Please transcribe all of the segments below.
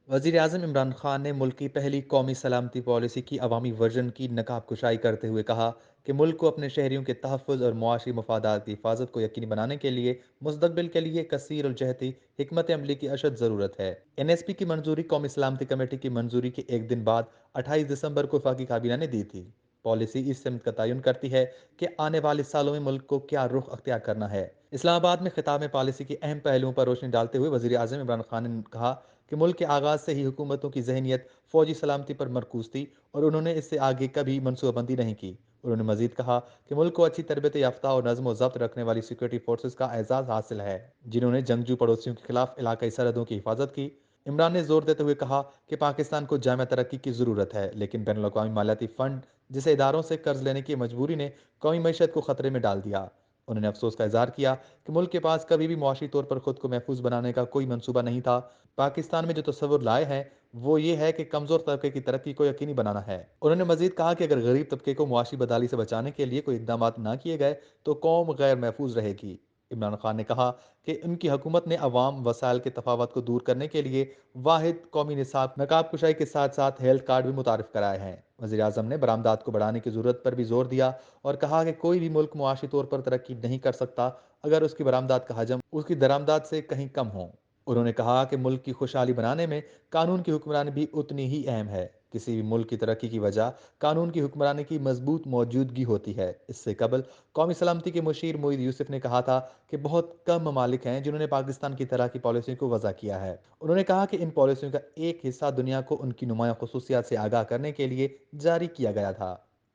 वज़ीर-ए-आज़म इमरान खान ने मुल्क की पहली कौमी सलामती पॉलिसी की अवामी वर्जन की नकाब कुशाई करते हुए कहा कि मुल्क को अपने शहरियों के तहफ़्फ़ुज़ और मुआशी मफादात की हिफाजत को यकीनी बनाने के लिए मुस्तक़बिल के लिए कसीर उल-जहती हिकमत अमली की अशद ज़रूरत है। एनएसपी की मंजूरी कौमी सलामती कमेटी की मंजूरी के एक दिन बाद 28 दिसंबर को वफाकी काबीना ने दी थी। पॉलिसी इस सिमत का तयन करती है कि आने वाले सालों में मुल्क को क्या रुख अख्तियार करना है। इस्लामाबाद में खिताब में पॉलिसी के अहम पहलुओं पर रोशनी डालते हुए वज़ीर-ए-आज़म इमरान खान ने कहा कि मुल्क के आगाज़ से ही हुकूमतों की ज़हनियत फ़ौजी सलामती पर मरकूज़ थी और उन्होंने इससे आगे कभी मनसूबाबंदी नहीं की। उन्होंने मज़ीद कहा कि मुल्क को अच्छी तरबियत याफ्ता और नज़्म व ज़ब्त रखने वाली सिक्योरिटी फोर्सेस का एज़ाज़ हासिल है, जिन्होंने जंगजू पड़ोसियों के खिलाफ इलाकाई सरहदों की हिफाजत की। इमरान ने जोर देते हुए कहा कि पाकिस्तान को जामिया तरक्की की ज़रूरत है, लेकिन बैनुल-अक़वामी मालियाती फ़ंड जैसे इदारों से कर्ज लेने की मजबूरी ने कौमी मईशत को खतरे में डाल दिया। उन्होंने अफसोस का इज़हार किया कि मुल्क के पास कभी भी मुआशी तौर पर खुद को महफूज बनाने का कोई मंसूबा नहीं था। पाकिस्तान में जो तस्वुर लाए हैं वो ये है कि कमज़ोर तबके की तरक्की को यकीनी बनाना है। उन्होंने मजीद कहा कि अगर गरीब तबके को मुआशी बदहाली से बचाने के लिए कोई इकदाम ना किए गए तो कौम गैर महफूज रहेगी। इमरान खान ने कहा कि उनकी हुकूमत ने अवाम वसाइल के तफावत को दूर करने के लिए वाहिद कौमी निसाब नकाब कुशाई के साथ साथ हेल्थ कार्ड भी मुतारिफ कराए हैं। वज़ीर आज़म ने बरामदात को बढ़ाने की ज़रूरत पर भी जोर दिया और कहा कि कोई भी मुल्क मुआशी तौर पर तरक्की नहीं कर सकता अगर उसकी बरामदात का हजम उसकी दरामदात से कहीं कम हो। उन्होंने कहा कि मुल्क की खुशहाली बनाने में कानून की हुक्मरानी भी उतनी ही अहम है। किसी भी मुल्क की तरक्की की वजह कानून की हुक्मरानी की मजबूत मौजूदगी होती है। इससे कबल कौमी सलामती के मुशीर मोईद यूसुफ ने कहा था कि बहुत कम ममालिक हैं जिन्होंने पाकिस्तान की तरह की पॉलिसियों को वजह किया है। उन्होंने कहा कि इन पॉलिसियों का एक हिस्सा दुनिया को उनकी नुमाया खसूसियात से आगाह करने के लिए जारी किया गया था।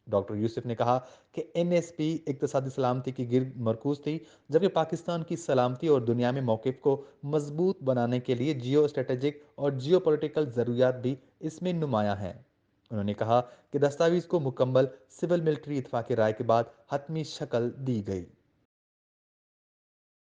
डॉक्टर यूसुफ ने कहा कि एनएसपी इक्तसादी सलामती की गिरद मरकूज थी, जबकि पाकिस्तान की सलामती और दुनिया में मौक़िफ़ को मजबूत बनाने के लिए जियो स्ट्रेटेजिक और जियो पॉलिटिकल ज़रूरियात भी इसमें नुमायां हैं। उन्होंने कहा कि दस्तावेज़ को मुकम्मल सिविल मिलिट्री इत्फाक़ राय के बाद हतमी शक्ल दी गई।